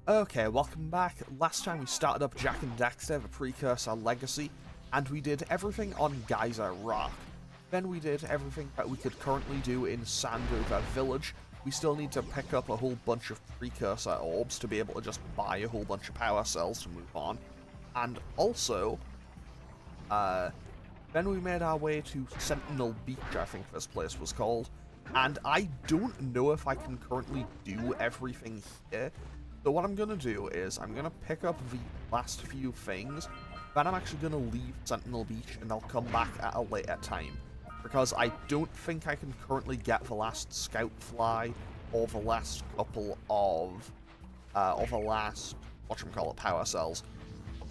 Okay, welcome back. Last time we started up Jak and Daxter, the Precursor Legacy, and we did everything on Geyser Rock. Then we did everything that we could currently do in Sandover Village. We still need to pick up a whole bunch of Precursor Orbs to be able to just buy a whole bunch of power cells to move on. And also, then we made our way to Sentinel Beach, I think this place was called. And I don't know if I can currently do everything here. So what I'm going to do is I'm going to pick up the last few things, then I'm actually going to leave Sentinel Beach and I'll come back at a later time. Because I don't think I can currently get the last Scout Fly or the last couple of, power cells.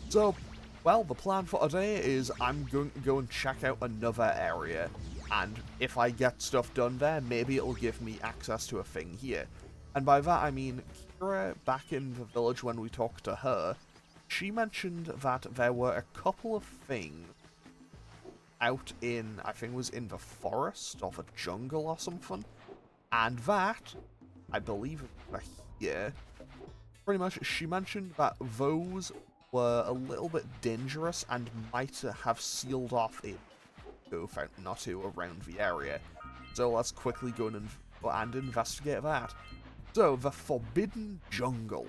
So, well, the plan for today is I'm going to go and check out another area. And if I get stuff done there, maybe it'll give me access to a thing here. And by that I mean, Kira, back in the village when we talked to her, she mentioned that there were a couple of things out in, I think it was in the forest or the jungle or something, and that, I believe here, pretty much she mentioned that those were a little bit dangerous and might have sealed off a fountain or two around the area. So let's quickly go and investigate that. So, the Forbidden Jungle.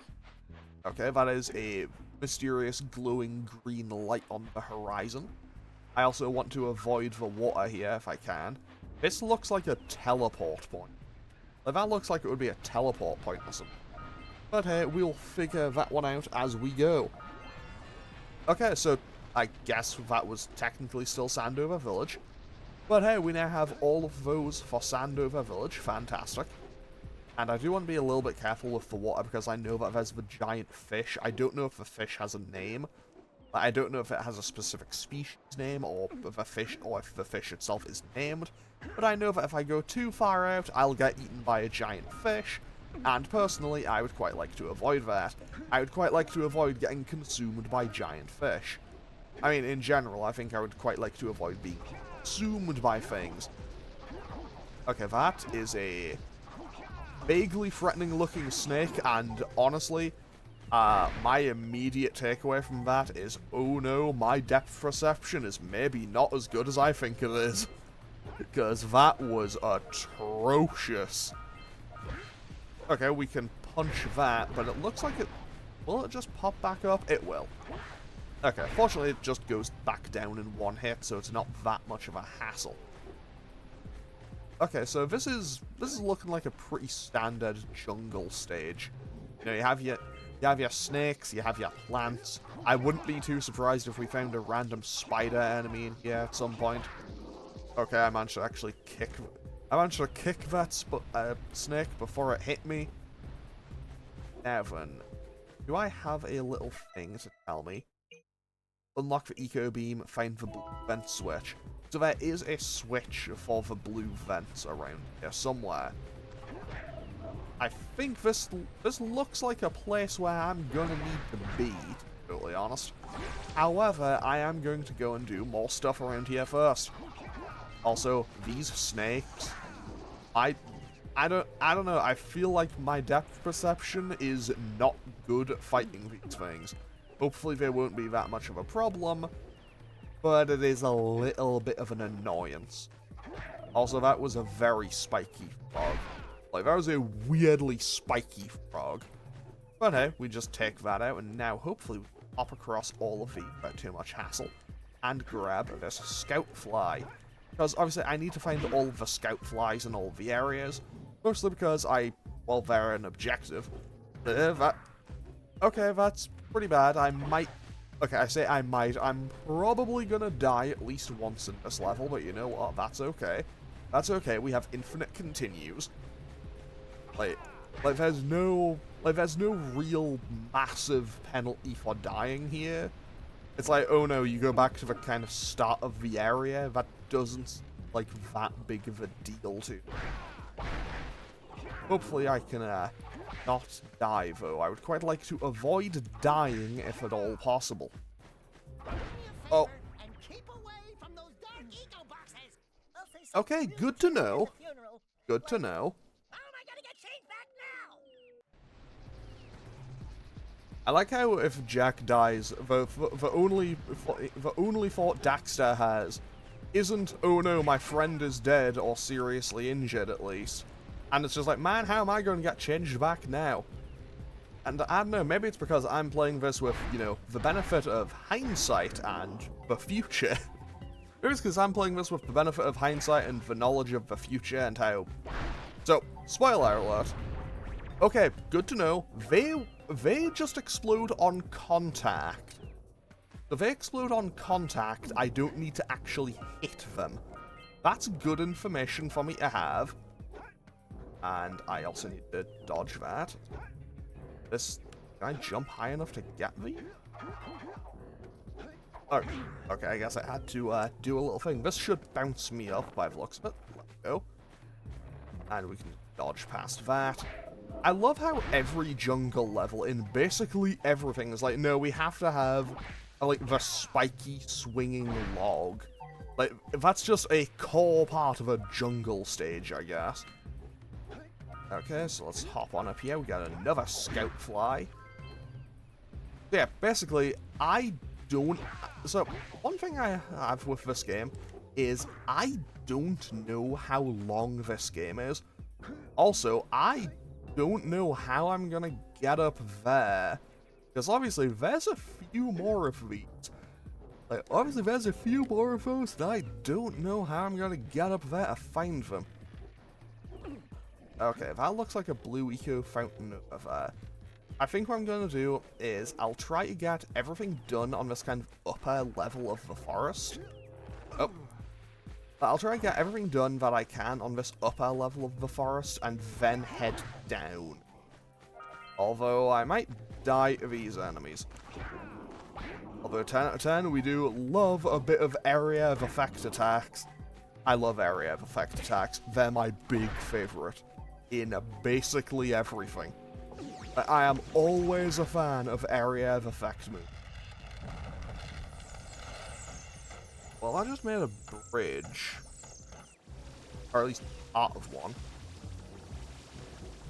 Okay, that is a mysterious glowing green light on the horizon. I also want to avoid the water here if I can. This looks like a teleport point. Like, that looks like it would be a teleport point or something. But hey, we'll figure that one out as we go. Okay, so I guess that was technically still Sandover Village. But hey, we now have all of those for Sandover Village. Fantastic. And I do want to be a little bit careful with the water because I know that there's the giant fish. I don't know if the fish has a name. I don't know if it has a specific species name or if the fish itself is named. But I know that if I go too far out, I'll get eaten by a giant fish. And personally, I would quite like to avoid that. I would quite like to avoid getting consumed by giant fish. I mean, in general, I think I would quite like to avoid being consumed by things. Okay, that is a vaguely threatening looking snake, and honestly, my immediate takeaway from that is, oh no, my depth perception is maybe not as good as I think it is. Because that was atrocious. Okay, we can punch that, but it looks like it... Will it just pop back up? It will. Okay, fortunately it just goes back down in one hit, so it's not that much of a hassle. Okay, so this is looking like a pretty standard jungle stage. You know, you have your snakes, you have your plants. I wouldn't be too surprised if we found a random spider enemy in here at some point. Okay, I managed to actually kick that snake before it hit me. Now then, do I have a little thing to tell me? Unlock the eco beam, find the blue vent switch. So there is a switch for the blue vents around here somewhere. I think this looks like a place where I'm gonna need to be, to be totally honest. However, I am going to go and do more stuff around here first. Also, these snakes, I don't know, I feel like my depth perception is not good at fighting these things. Hopefully they won't be that much of a problem, but it is a little bit of an annoyance. Also, that was a very spiky frog. Like, that was a weirdly spiky frog. But hey, we just take that out, and now hopefully we can hop across all of these without too much hassle, and grab this Scout Fly. Because obviously I need to find all of the Scout Flies in all of the areas, mostly because they're an objective. Okay, that's pretty bad. Okay, I say I might. I'm probably gonna die at least once in this level, but you know what? That's okay. That's okay. We have infinite continues. There's no real massive penalty for dying here. It's like, oh no, you go back to the kind of start of the area. That doesn't like that big of a deal to. Hopefully I can not die, though. I would quite like to avoid dying if at all possible. Oh. Okay, good to know. Good to know. I like how if Jak dies, the only thought Daxter has isn't, oh no, my friend is dead or seriously injured at least. And it's just like, man, how am I going to get changed back now? And I don't know, maybe it's because I'm playing this with, you know, the benefit of hindsight and the future. Maybe it's because I'm playing this with the benefit of hindsight and the knowledge of the future and how... So, spoiler alert. Okay, good to know. They just explode on contact. If they explode on contact, I don't need to actually hit them. That's good information for me to have. And I also need to dodge that. This... Can I jump high enough to get me? Oh, okay, I guess I had to do a little thing. This should bounce me up by the looks of it. Go. And we can dodge past that. I love how every jungle level in basically everything is like, no, we have to have, like, the spiky swinging log. Like, that's just a core part of a jungle stage, I guess. Okay, so let's hop on up here. We got another scout fly. Yeah, basically, I don't... So, one thing I have with this game is I don't know how long this game is. Also, I don't know how I'm gonna get up there. Because obviously, there's a few more of these. Like, obviously, there's a few more of those, and I don't know how I'm gonna get up there to find them. Okay, that looks like a blue eco fountain over there. I think what I'm going to do is I'll try to get everything done on this kind of upper level of the forest. Oh. I'll try to get everything done that I can on this upper level of the forest and then head down. Although I might die to these enemies. Although 10 out of 10, we do love a bit of area of effect attacks. I love area of effect attacks. They're my big favorite in basically everything. I am always a fan of area of effect moves. Well, I just made a bridge. Or at least part of one.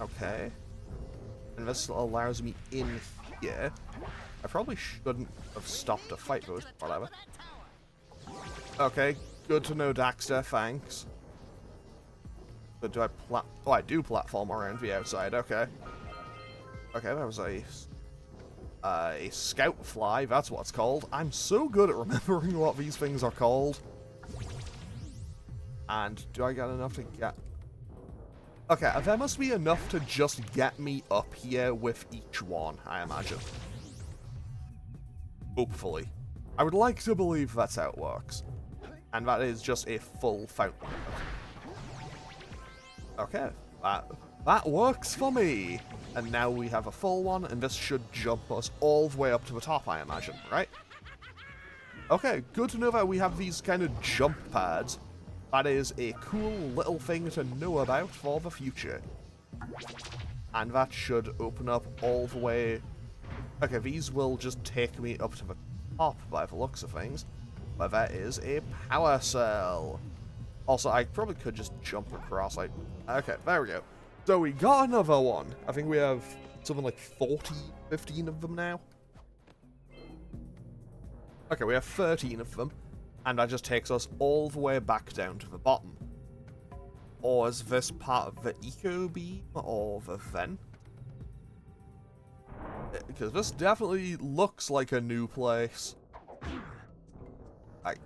Okay. And this allows me in here. I probably shouldn't have stopped to fight those, whatever. Okay, good to know, Daxter, thanks. But do I oh, I do platform around the outside, okay. Okay, that was a scout fly, that's what it's called. I'm so good at remembering what these things are called. And do I get enough to get... Okay, there must be enough to just get me up here with each one, I imagine. Hopefully. I would like to believe that's how it works. And that is just a full fountain. Okay, that works for me. And now we have a full one, and this should jump us all the way up to the top, I imagine, right? Okay, good to know that we have these kind of jump pads. That is a cool little thing to know about for the future. And that should open up all the way... Okay, these will just take me up to the top by the looks of things. But that is a power cell. Also, I probably could just jump across, like... Okay, there we go. So we got another one. I think we have something like 15 of them now. Okay, we have 13 of them. And that just takes us all the way back down to the bottom. Or is this part of the eco beam or the vent? Because this definitely looks like a new place.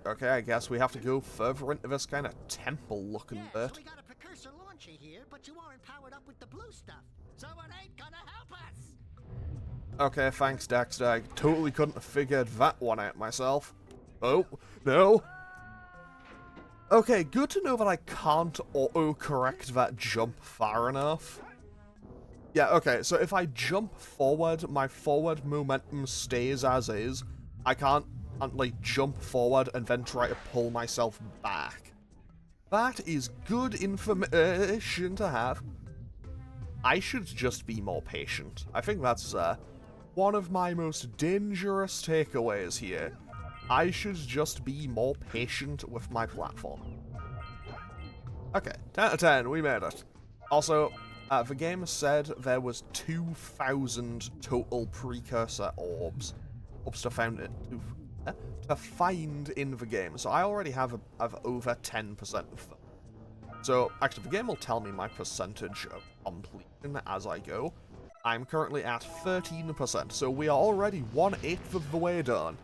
Okay, I guess we have to go further into this kind of temple-looking bit. We got a Precursor launcher here, but you aren't powered up with the blue stuff, so it ain't gonna help us. Okay, thanks, Daxter. I totally couldn't have figured that one out myself. Oh, no. Okay, good to know that I can't auto-correct that jump far enough. Yeah, okay, so if I jump forward, my forward momentum stays as is. I can't, like, jump forward and then try to pull myself back. That is good information to have. I should just be more patient. I think that's one of my most dangerous takeaways here. I should just be more patient with my platform. Okay, 10 out of 10, we made it. Also, The game said there was 2,000 total precursor orbs to find in the game. So I already have over 10% of them. So actually, the game will tell me my percentage of completion as I go. I'm currently at 13%, so we are already 1/8 of the way done.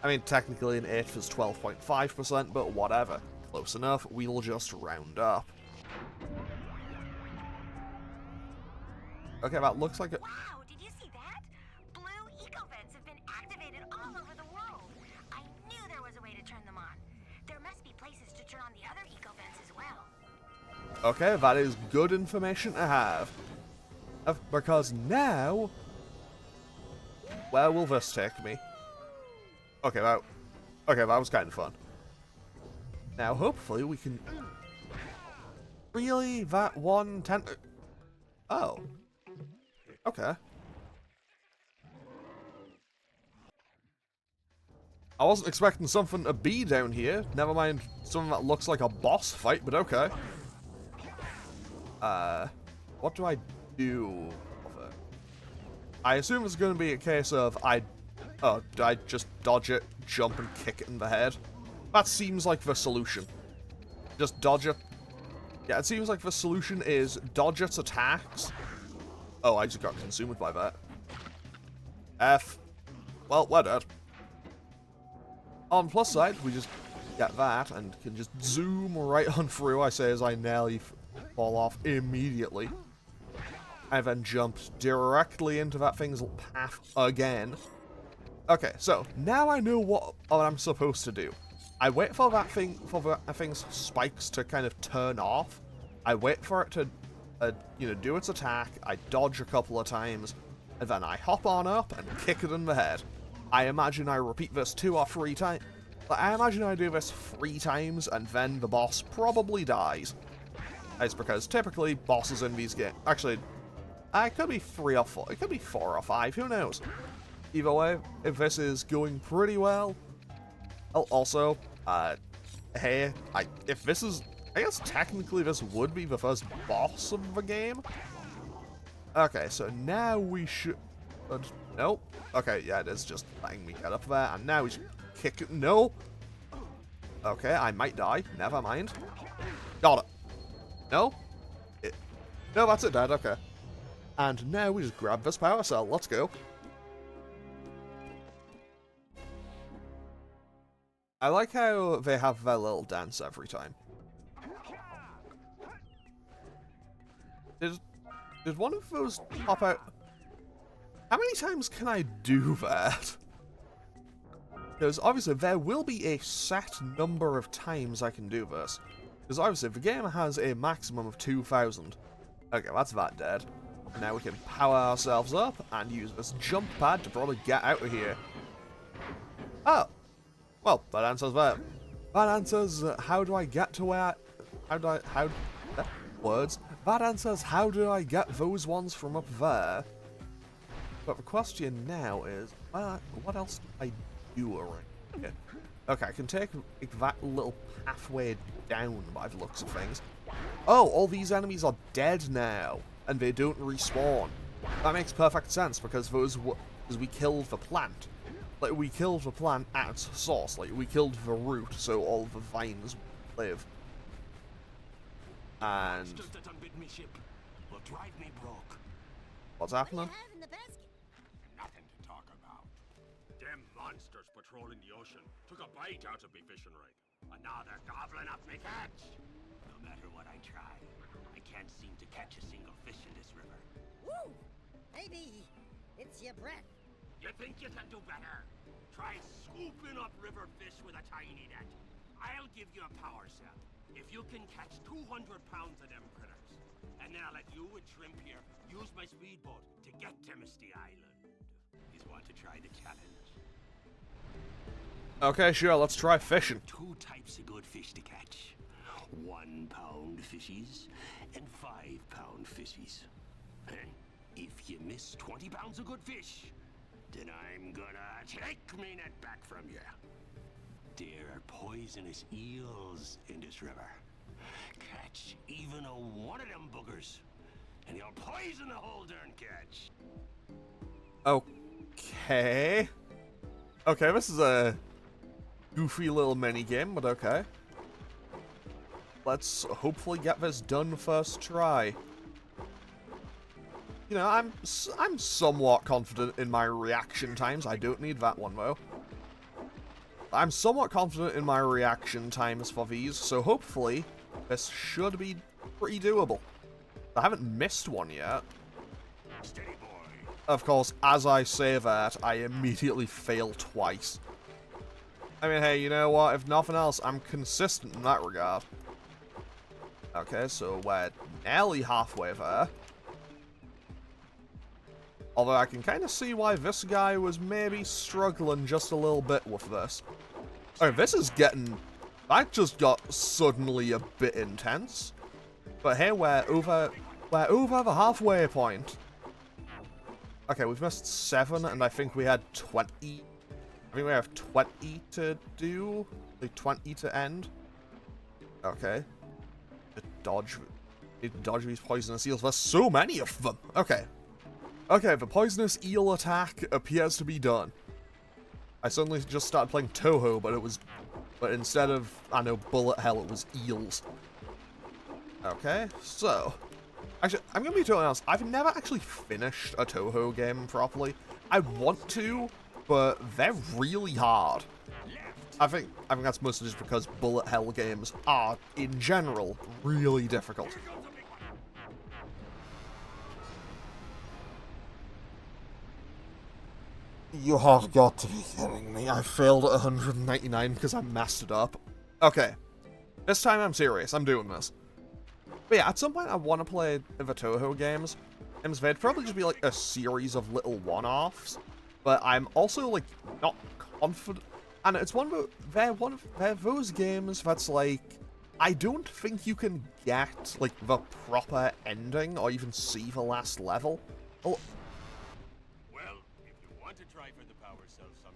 I mean, technically an eighth is 12.5%, but whatever. Close enough, we'll just round up. Okay, that looks like a... Wow, did you see that? Blue eco-vents have been activated all over the world. I knew there was a way to turn them on. There must be places to turn on the other eco-vents as well. Okay, that is good information to have. Because now... Where will this take me? Okay, that was kind of fun. Now, hopefully we can... Really? That 110... Oh. Okay. I wasn't expecting something to be down here. Never mind something that looks like a boss fight, but okay. What do I do? I assume it's going to be a case of do I just dodge it, jump, and kick it in the head? That seems like the solution. Just dodge it. Yeah, it seems like the solution is dodge its attacks. Oh, I just got consumed by that. F. Well, we're dead. On the plus side, we just get that and can just zoom right on through, I say, as I nearly fall off immediately. I then jumped directly into that thing's path again. Okay, so now I know what I'm supposed to do. I wait for that thing's spikes to kind of turn off. I wait for it to, do its attack. I dodge a couple of times, and then I hop on up and kick it in the head. I imagine I repeat this 2 or 3 times. I imagine I do this 3 times, and then the boss probably dies. It's because typically bosses in these games, actually, it could be 3 or 4. It could be 4 or 5. Who knows? Either way, if this is going pretty well. Also, hey, if this is, I guess technically this would be the first boss of the game. Okay, so now we should. Nope. Okay, yeah, it is just letting me get up there, and now we should kick it. No. Okay, I might die. Never mind. Got it. No. No, that's it, dead. Okay. And now we just grab this power cell. Let's go. I like how they have their little dance every time. Did one of those pop out? How many times can I do that? Because obviously there will be a set number of times I can do this. Because obviously the game has a maximum of 2,000. Okay, that's that dead. Now we can power ourselves up and use this jump pad to probably get out of here. Oh. Well, that answers that. That answers how do I get to where... words. That answers how do I get those ones from up there. But the question now is, what else do I do around here? Okay, I can take that little pathway down by the looks of things. Oh, all these enemies are dead now, and they don't respawn. That makes perfect sense, because we killed the plant. Like, we killed the plant at its source. Like, we killed the root, so all the vines live. And... what's happening? Nothing to talk about. Them monsters patrolling the ocean took a bite out of me fishing rig. And now they're gobbling up me catch. No matter what I try, I can't seem to catch a single fish in this river. Woo! Maybe it's your breath. You think you can do better? Try scooping up river fish with a tiny net. I'll give you a power cell if you can catch 200 pounds of them critters. And then I'll let you and Shrimp here use my speedboat to get to Misty Island. You want to try the challenge? Okay, sure, let's try fishing. 2 types of good fish to catch. 1 pound fishies and 5 pound fishies. And if you miss 20 pounds of good fish, then I'm gonna take me net back from you. There are poisonous eels in this river. Catch even one of them boogers, and you'll poison the whole darn catch. Okay. Okay, this is a goofy little mini game, but okay. Let's hopefully get this done first try. You know, I'm somewhat confident in my reaction times. I don't need that one though. I'm somewhat confident in my reaction times for these, so hopefully this should be pretty doable. I haven't missed one yet. Steady boy. Of course, as I say that, I immediately fail twice. I mean, hey, you know what? If nothing else, I'm consistent in that regard. Okay, so we're nearly halfway there. Although I can kind of see why this guy was maybe struggling just a little bit with this. Okay, this is getting... That just got suddenly a bit intense. But hey, we're over the halfway point. Okay, we've missed 7, and I think we had 20. I think we have 20 to do. Like 20 to end. Okay. Dodge these poisonous eels. There's so many of them. Okay. Okay, the poisonous eel attack appears to be done. I suddenly just started playing Toho, but instead of, I know, bullet hell, it was eels. Okay, so, actually, I'm gonna be totally honest, I've never actually finished a Toho game properly. I want to, but they're really hard. I think that's mostly just because bullet hell games are, in general, really difficult. You have got to be kidding me. I failed at 199 because I messed it up. Okay. This time I'm serious. I'm doing this. But yeah, at some point I want to play the Toho games. And they'd probably just be like a series of little one-offs. But I'm also like not confident. And it's they're those games that's like, I don't think you can get like the proper ending or even see the last level. Oh,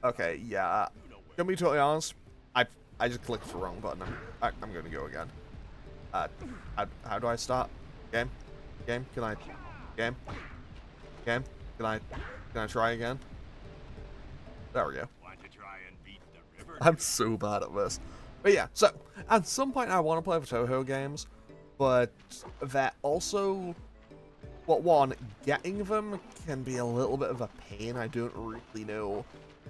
okay, yeah. Gonna be totally honest, I just clicked the wrong button. I'm gonna go again. How do I start? Game? Can I? Game? Can I try again? There we go. I'm so bad at this. But yeah, so at some point I want to play the Toho games, but they're also, one, getting them can be a little bit of a pain. I don't really know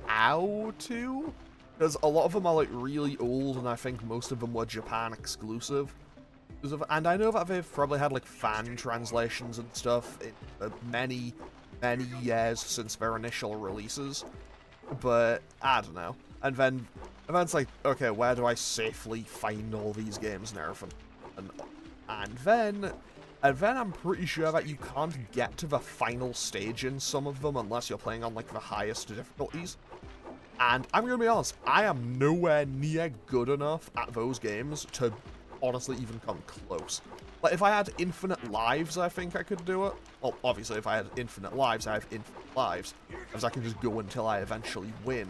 how to, because a lot of them are like really old, and I think most of them were Japan exclusive. And I know that they've probably had like fan translations and stuff in many years since their initial releases, but I don't know. And then it's like, okay, where do I safely find all these games and everything? And then I'm pretty sure that you can't get to the final stage in some of them unless you're playing on like the highest difficulties. And I'm gonna be honest, I am nowhere near good enough at those games to honestly even come close. Like, if I had infinite lives, I think I could do it. Well, obviously, if I had infinite lives, I have infinite lives, because I can just go until I eventually win.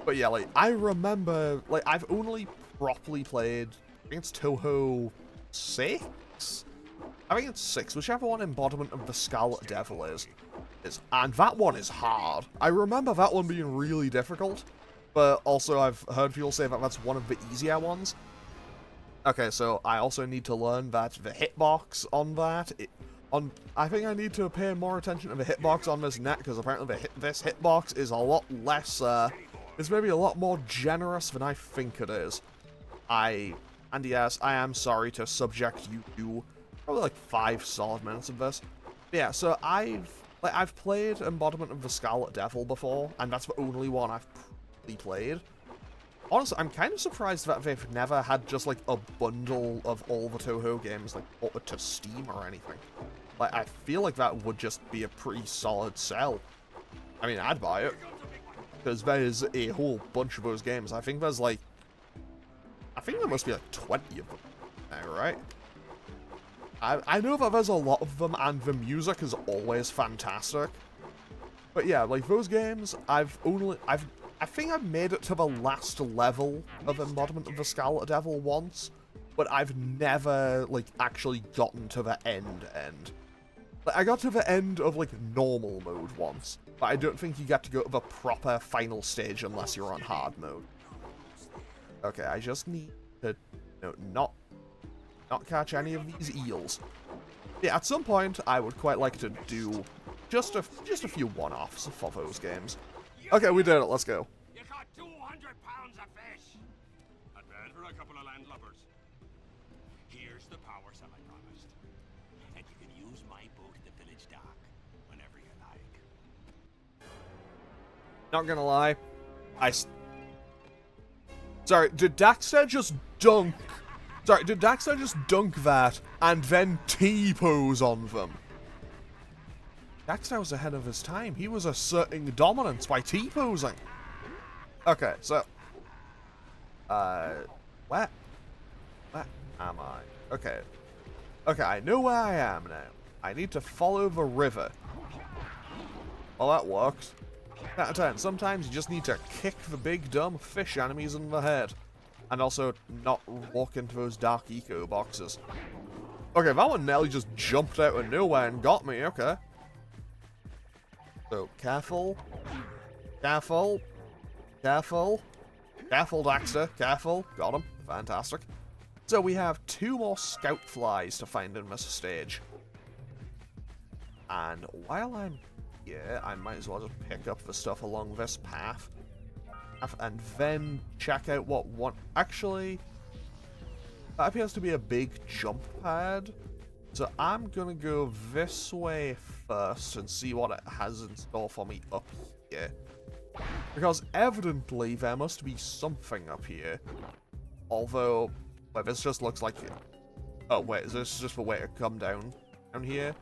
But yeah, like, I remember, like, I've only properly played, I think it's Toho 6? I think it's 6, whichever one Embodiment of the Scarlet Devil is. And that one is hard. I remember that one being really difficult, but also I've heard people say that that's one of the easier ones. Okay, so I also need to learn that the hitbox on that, I think I need to pay more attention to the hitbox on this net, because apparently this hitbox is a lot less, it's maybe a lot more generous than I think it is. And yes, I am sorry to subject you to probably like 5 solid minutes of this. But yeah, so I've played Embodiment of the Scarlet Devil before, and that's the only one I've probably played. Honestly, I'm kind of surprised that they've never had just, like, a bundle of all the Toho games, like, put to Steam or anything. Like, I feel like that would just be a pretty solid sell. I mean, I'd buy it. Because there's a whole bunch of those games. I think there's, like... I think there must be, like, 20 of them now, right? I know that there's a lot of them, and the music is always fantastic. But yeah, like, those games, I think I've made it to the last level of Embodiment of the Scarlet Devil once, but I've never, like, actually gotten to the end. Like, I got to the end of, like, normal mode once, but I don't think you get to go to the proper final stage unless you're on hard mode. Okay, I just need to, not catch any of these eels. Yeah, at some point, I would quite like to do just a few one-offs for those games. Okay, we did it. Let's go. You caught 200 pounds of fish. Not bad for a couple of landlubbers. Here's the power cell I promised. And you can use my boat at the village dock whenever you like. Not gonna lie. Sorry, did Daxter just dunk? Sorry, did Daxter just dunk that and then T-pose on them? Daxter was ahead of his time. He was asserting dominance by T-posing. Okay, so... where am I? Okay. Okay, I know where I am now. I need to follow the river. Well, that works. 10 out of 10. Sometimes you just need to kick the big dumb fish enemies in the head. And also not walk into those dark eco boxes. Okay, that one nearly just jumped out of nowhere and got me, okay. So, careful. Careful. Careful. Careful, Daxter. Careful. Got him. Fantastic. So we have 2 more scout flies to find in this stage. And while I'm here, I might as well just pick up the stuff along this path. And then check out what one... Actually, that appears to be a big jump pad. So I'm gonna go this way first and see what it has in store for me up here. Because evidently there must be something up here. Although, well, this just looks like... Oh, wait, is this just a way to come down here?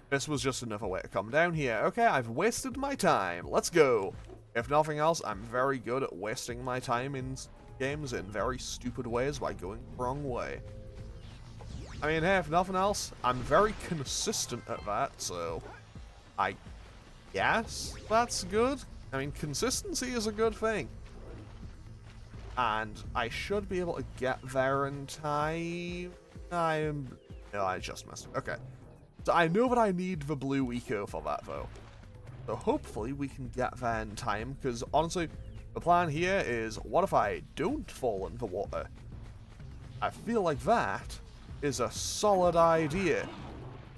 This was just another way to come down here. Okay, I've wasted my time. Let's go. If nothing else, I'm very good at wasting my time in games in very stupid ways by going the wrong way. I mean, hey, if nothing else, I'm very consistent at that, so I guess that's good. I mean, consistency is a good thing. And I should be able to get there in time. No, I just missed it. Okay. So I know that I need the blue eco for that, though. So hopefully we can get there in time, because honestly, the plan here is, what if I don't fall in the water? I feel like that is a solid idea.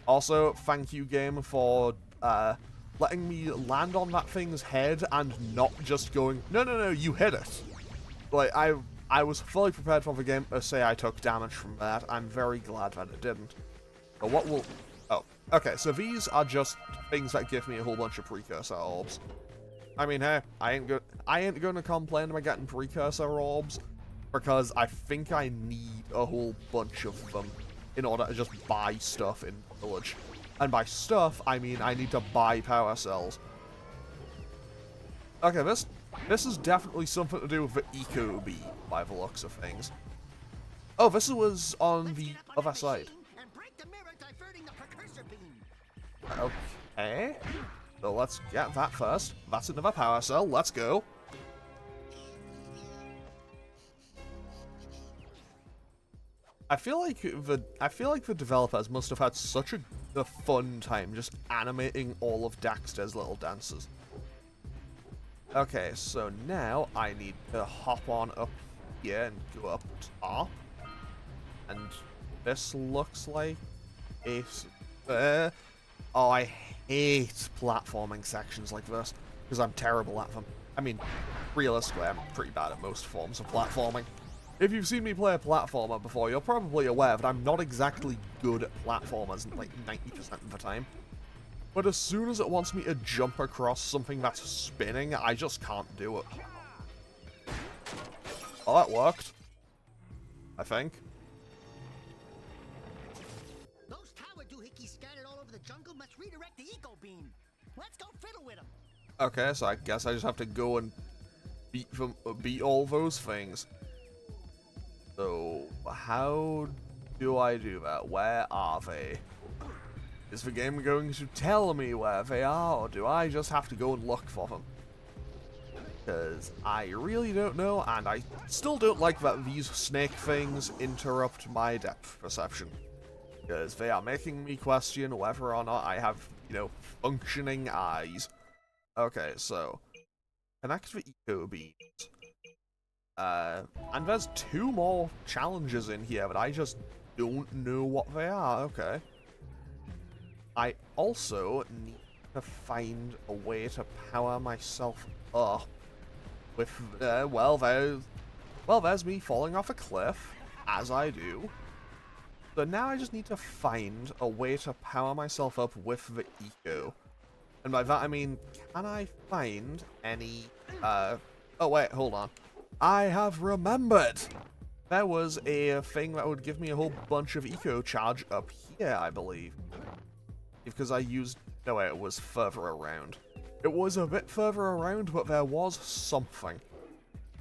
Also, thank you, game, for letting me land on that thing's head and not just going, no, you hit it. Like, I was fully prepared for the game to say I took damage from that. I'm very glad that it didn't. But what will... Oh, okay, so these are just things that give me a whole bunch of precursor orbs. I mean, hey, I ain't gonna complain about getting precursor orbs, because I think I need a whole bunch of them in order to just buy stuff in the village. And by stuff, I mean I need to buy power cells. Okay, this is definitely something to do with the eco beam, by the looks of things. Oh, this was on the other side. And break the mirror diverting the precursor beam. Okay. So let's get that first. That's another power cell. Let's go. I feel like the developers must have had such a fun time just animating all of Daxter's little dances. Okay, so now I need to hop on up here and go up top. And this looks like a... oh, I hate platforming sections like this, because I'm terrible at them. I mean, realistically, I'm pretty bad at most forms of platforming. If you've seen me play a platformer before, you're probably aware that I'm not exactly good at platformers, like 90% of the time. But as soon as it wants me to jump across something that's spinning, I just can't do it. Oh, that worked. I think. Those tower doohickeys scattered all over the jungle must redirect the eco beam. Let's go fiddle with them. Okay, so I guess I just have to go and beat all those things. So, how do I do that? Where are they? Is the game going to tell me where they are, or do I just have to go and look for them? Because I really don't know, and I still don't like that these snake things interrupt my depth perception. Because they are making me question whether or not I have, you know, functioning eyes. Okay, so connect the eco beams. And there's 2 more challenges in here, but I just don't know what they are. Okay. I also need to find a way to power myself up with, there's me falling off a cliff, as I do. So now I just need to find a way to power myself up with the eco. And by that I mean, can I find any, oh wait, hold on. I have remembered! There was a thing that would give me a whole bunch of eco charge up here, I believe. Because I used, no wait, it was further around. It was a bit further around, but there was something.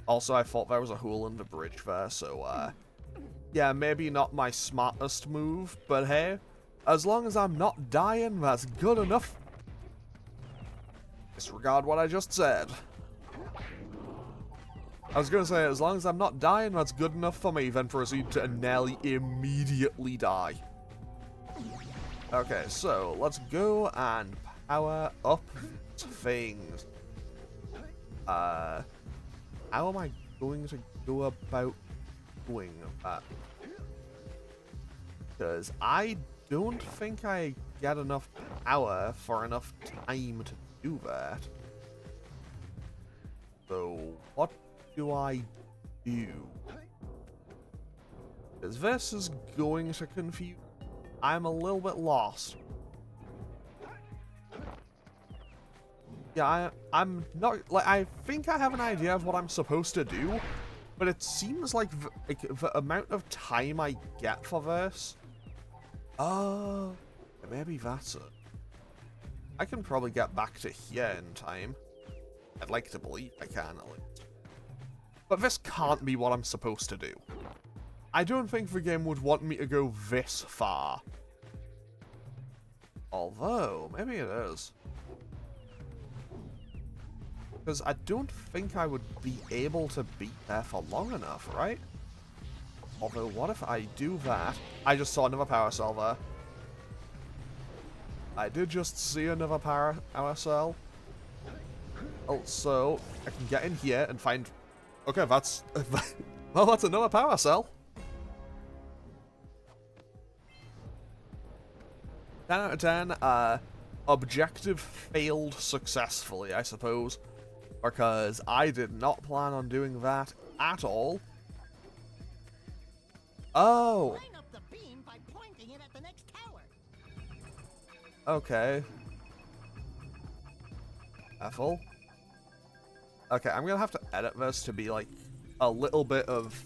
Also, I thought there was a hole in the bridge there, so, yeah, maybe not my smartest move, but hey, as long as I'm not dying, that's good enough. Disregard what I just said. I was gonna say, as long as I'm not dying, that's good enough for me, then proceed to nearly immediately die. Okay, so let's go and power up things. How am I going to go about doing that? Because I don't think I get enough power for enough time to do that. So, what do I do? Because this is going to confuse. I'm a little bit lost. Yeah, I'm not, like, I think I have an idea of what I'm supposed to do, but it seems like the amount of time I get for this. Maybe that's it. I can probably get back to here in time. I'd like to believe I can, at least. But this can't be what I'm supposed to do. I don't think the game would want me to go this far. Although, maybe it is. Because I don't think I would be able to be there for long enough, right? Although, what if I do that? I just saw another power cell there. I did just see another power cell. Also, I can get in here and find... Okay, that's... well, that's another power cell. 10 out of 10, objective failed successfully, I suppose. Because I did not plan on doing that at all. Oh! Line up the beam by pointing it at the next tower. Okay. Ethel? Okay, I'm gonna have to edit this to be like a little bit of,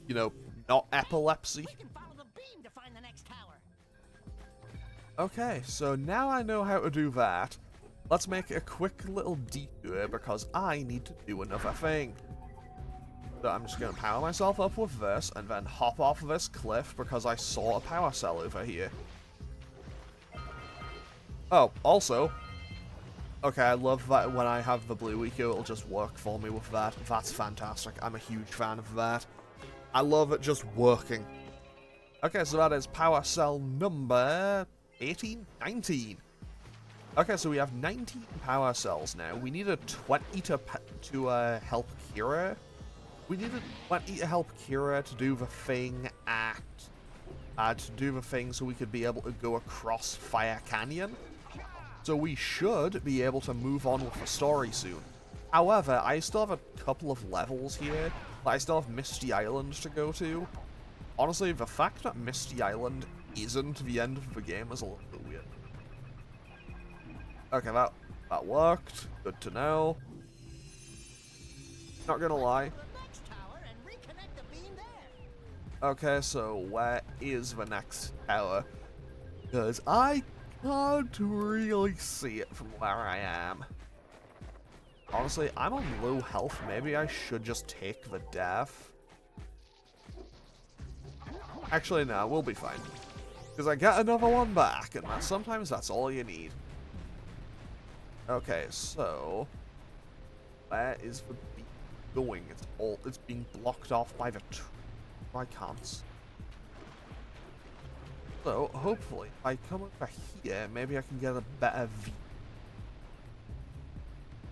you know, not epilepsy. We can follow the beam to find the next tower. Okay, so now I know how to do that. Let's make a quick little detour because I need to do another thing. So I'm just gonna power myself up with this and then hop off this cliff because I saw a power cell over here. Oh, also, okay, I love that when I have the blue eco, it'll just work for me with that. That's fantastic. I'm a huge fan of that. I love it just working. Okay, so that is power cell number 18? 19. Okay, so we have 19 power cells now. We need a 20 to help Kira. We need a 20 to help Kira to do the thing so we could be able to go across Fire Canyon. So we should be able to move on with the story soon. However, I still have a couple of levels here. I still have Misty Island to go to. Honestly, the fact that Misty Island isn't the end of the game is a little bit weird. Okay, that worked. Good to know. Not gonna lie. The next tower and reconnect the beam there. Okay, so where is the next tower? Because I can't really see it from where I am. Honestly, I'm on low health. Maybe I should just take the death. Actually, no, we'll be fine. Because I get another one back, and sometimes that's all you need. Okay, so where is the beam going? It's being blocked off by the I can't. So, hopefully, if I come over here, maybe I can get a better view.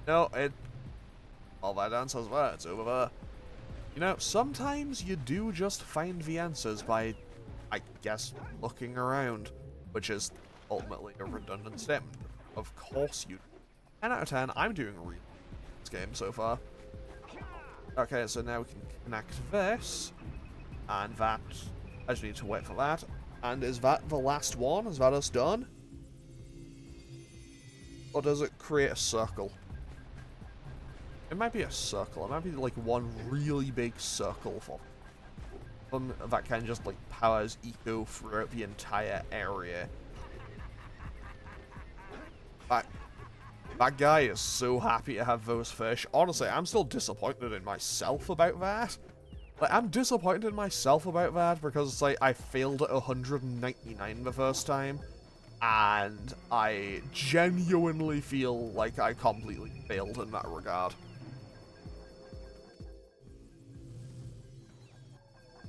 No, all that answers there, it's over there. You know, sometimes you do just find the answers by, I guess, looking around, which is ultimately a redundant statement. Of course you do. 10 out of 10, I'm doing really well in this game so far. Okay, so now we can connect this, and that, I just need to wait for that. And is that the last one? Is that us done? Or does it create a circle? It might be a circle. It might be like one really big circle for one that kind of just like powers eco throughout the entire area. That guy is so happy to have those fish. Honestly, I'm still disappointed in myself about that. Like, I'm disappointed in myself about that because it's like I failed at 199 the first time. And I genuinely feel like I completely failed in that regard.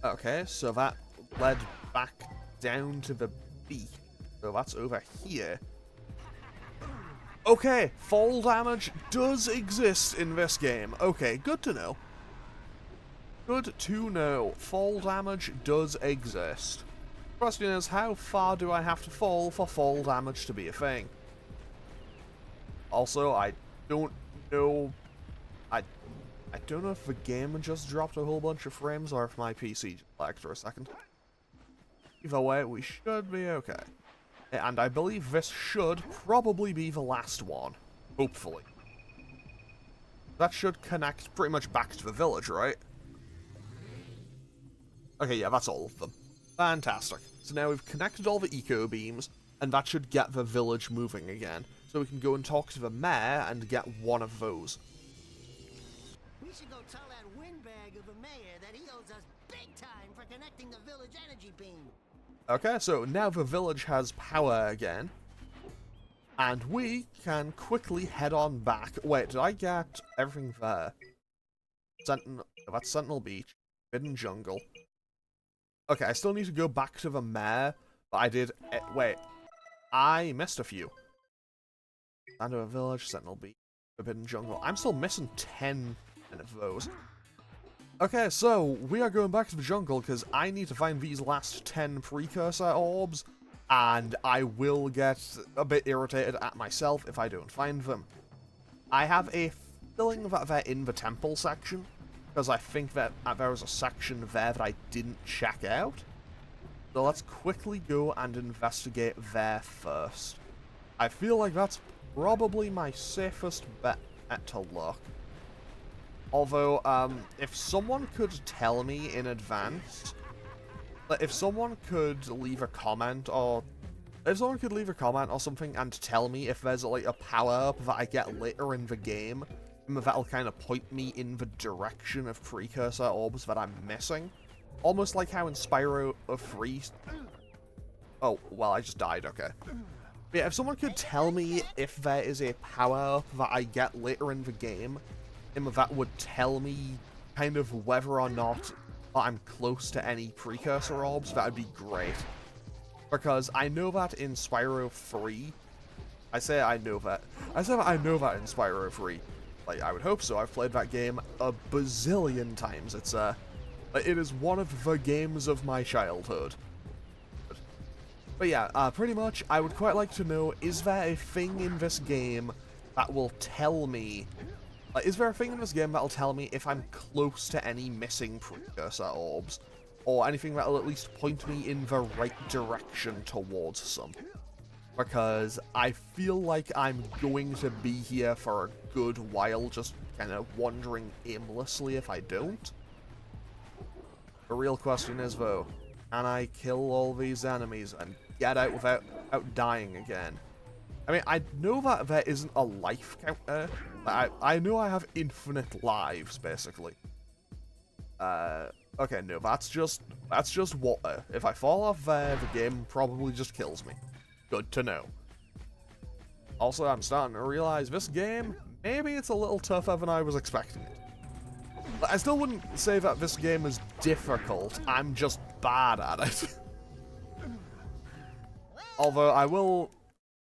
Okay, so that led back down to the beach. So that's over here. Okay, fall damage does exist in this game. Okay, good to know. Good to know. Fall damage does exist. Question is, how far do I have to fall for fall damage to be a thing? Also, I don't know... I don't know if the game just dropped a whole bunch of frames or if my PC just lagged for a second. Either way, we should be okay. And I believe this should probably be the last one. Hopefully. That should connect pretty much back to the village, right? Okay, yeah, that's all of them. Fantastic. So now we've connected all the eco beams, and that should get the village moving again. So we can go and talk to the mayor and get one of those. We should go tell that windbag of a mayor that he owes us big time for connecting the village energy beam. Okay, so now the village has power again. And we can quickly head on back. Wait, did I get everything there? That's Sentinel Beach. Hidden Jungle. Okay, I still need to go back to the mayor. But I did... wait. I missed a few. Under a village, Sentinel Beach, Forbidden Jungle. I'm still missing 10 of those. Okay, so we are going back to the jungle because I need to find these last 10 precursor orbs, and I will get a bit irritated at myself if I don't find them. I have a feeling that they're in the temple section, because I think that there was a section there that I didn't check out. So let's quickly go and investigate there first. I feel like that's probably my safest bet to look. Although, if someone could tell me in advance, if someone could leave a comment or something and tell me if there's like a power-up that I get later in the game that'll kind of point me in the direction of precursor orbs that I'm missing. Almost like how in Spyro 3... Oh, well, I just died, okay. But yeah, if someone could tell me if there is a power-up that I get later in the game, that would tell me kind of whether or not I'm close to any precursor orbs, that would be great. Because I know that in Spyro 3... I say I know that in Spyro 3. Like, I would hope so. I've played that game a bazillion times. It is one of the games of my childhood. But yeah, pretty much, I would quite like to know, is there a thing in this game that will tell me... is there a thing in this game that'll tell me if I'm close to any missing precursor orbs? Or anything that'll at least point me in the right direction towards some? Because I feel like I'm going to be here for a good while, just kind of wandering aimlessly if I don't. The real question is, though, can I kill all these enemies and get out without dying again? I mean, I know that there isn't a life counter. I know I have infinite lives, basically. Okay, no, that's just water. If I fall off there, the game probably just kills me. Good to know. Also, I'm starting to realize this game, maybe it's a little tougher than I was expecting it. But I still wouldn't say that this game is difficult, I'm just bad at it. Although I will...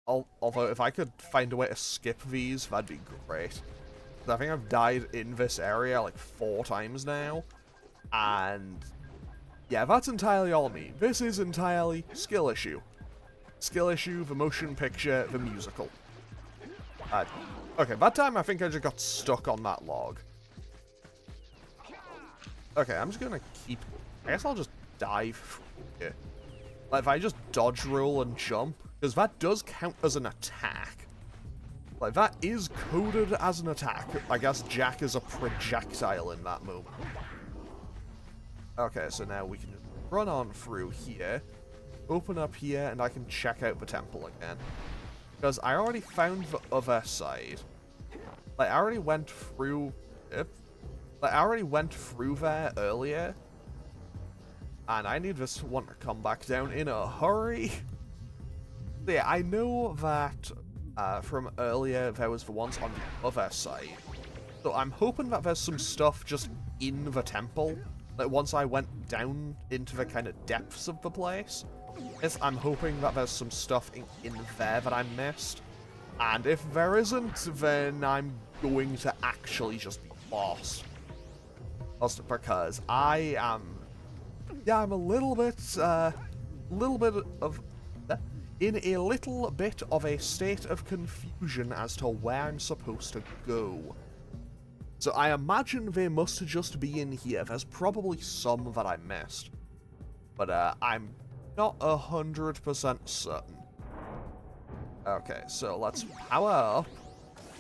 Although if I could find a way to skip these, that'd be great. I think I've died in this area like 4 times now. And... yeah, that's entirely all me. This is entirely skill issue. Skill issue, the motion picture, the musical. Okay, that time I think I just got stuck on that log. Okay, I'm just gonna keep... I guess I'll just dive here. Like, if I just dodge roll and jump, because that does count as an attack. Like, that is coded as an attack. I guess Jak is a projectile in that moment. Okay, so now we can just run on through here, open up here, and I can check out the temple again. Because I already found the other side. Like, I already went through... Like, I already went through there earlier. And I need this one to come back down in a hurry. So yeah, I know that from earlier there was the ones on the other side. So I'm hoping that there's some stuff just in the temple. Like, once I went down into the kind of depths of the place. Yes, I'm hoping that there's some stuff in there that I missed. And if there isn't, then I'm going to actually just be lost. Also, because I am... yeah, I'm in a little bit of a state of confusion as to where I'm supposed to go. So I imagine they must just be in here. There's probably some that I missed. But I'm not 100% certain. Okay, so let's power up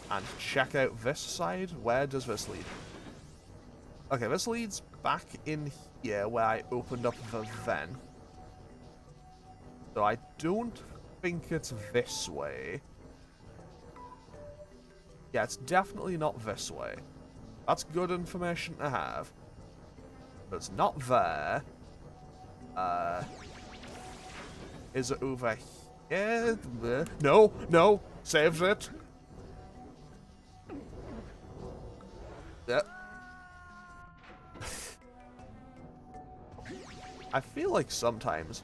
and check out this side. Where does this lead? Okay, this leads back in here where I opened up the vent. So I don't think it's this way. Yeah, it's definitely not this way. That's good information to have. But it's not there. Is it over here? No, no, saves it. Yeah. I feel like sometimes,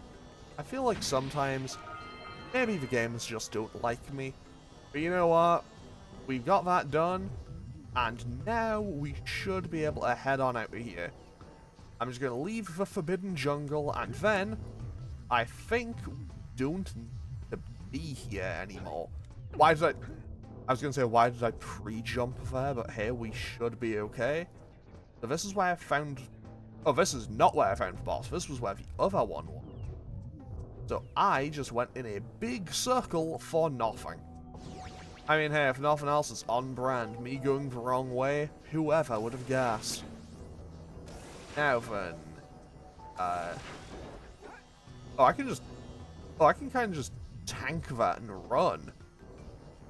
maybe the games just don't like me. But you know what? We've got that done, and now we should be able to head on out of here. I'm just going to leave the Forbidden Jungle, and then I think we don't need to be here anymore. Why did I was going to say, why did I pre-jump there? But hey, we should be okay. So this is where I found... oh, this is not where I found the boss. This was where the other one was. So I just went in a big circle for nothing. I mean, hey, if nothing else is on brand, me going the wrong way, whoever would have guessed. Now then, oh, I can kind of just tank that and run.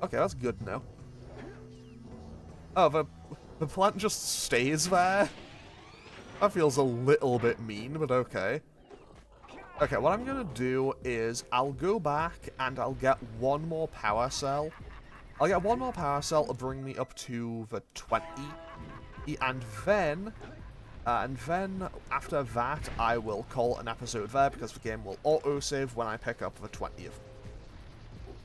Okay, that's good now. Oh, the plant just stays there? That feels a little bit mean, but okay. Okay, what I'm gonna do is I'll go back and I'll get one more power cell. I'll get one more power cell to bring me up to the 20. And then after that, I will call an episode there because the game will autosave when I pick up the 20th.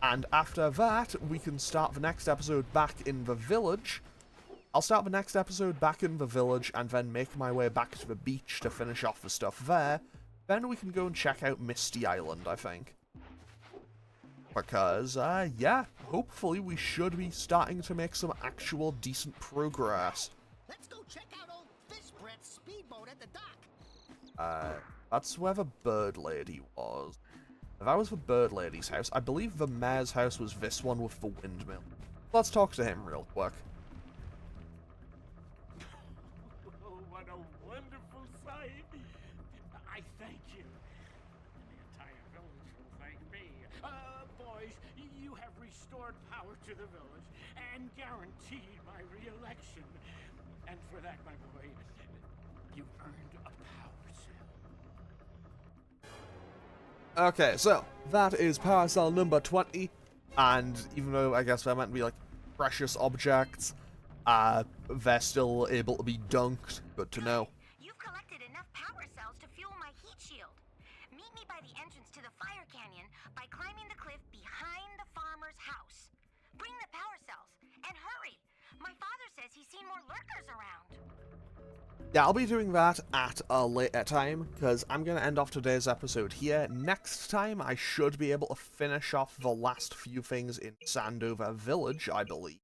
And after that, we can start the next episode back in the village. I'll start the next episode back in the village and then make my way back to the beach to finish off the stuff there. Then we can go and check out Misty Island, I think. Because, yeah, hopefully we should be starting to make some actual decent progress. Let's go check out old Fish Brett's speedboat at the dock. That's where the bird lady was. If that was the bird lady's house, I believe the mayor's house was this one with the windmill. Let's talk to him real quick. Oh, what a wonderful sight! I thank you. The entire village will thank me. Boys, you have restored power to the village and guaranteed my re-election. And for that, my boy, you earned a power cell. Okay, so that is power cell number 20, and even though I guess they're meant to be like precious objects, they're still able to be dunked. Good to know. You've collected enough power cells to fuel my heat shield. Meet me by the entrance to the fire canyon by climbing the cliff behind the farmer's house. Bring the power cells, and hurry! My father says he's seen more lurkers around. Yeah, I'll be doing that at a later time, because I'm going to end off today's episode here. Next time, I should be able to finish off the last few things in Sandover Village, I believe.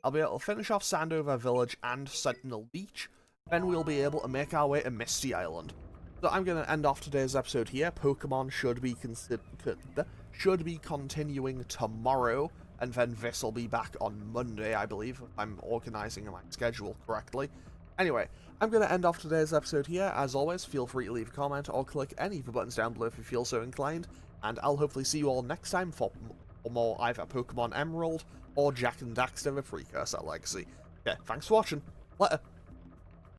I'll be able to finish off Sandover Village and Sentinel Beach, then we'll be able to make our way to Misty Island. So I'm going to end off today's episode here. Pokemon should be continuing tomorrow, and then this will be back on Monday, I believe, if I'm organising my schedule correctly. Anyway, I'm going to end off today's episode here. As always, feel free to leave a comment or click any of the buttons down below if you feel so inclined, and I'll hopefully see you all next time for more either Pokemon Emerald or Jak and Daxter the Precursor Legacy. Okay, thanks for watching. Later.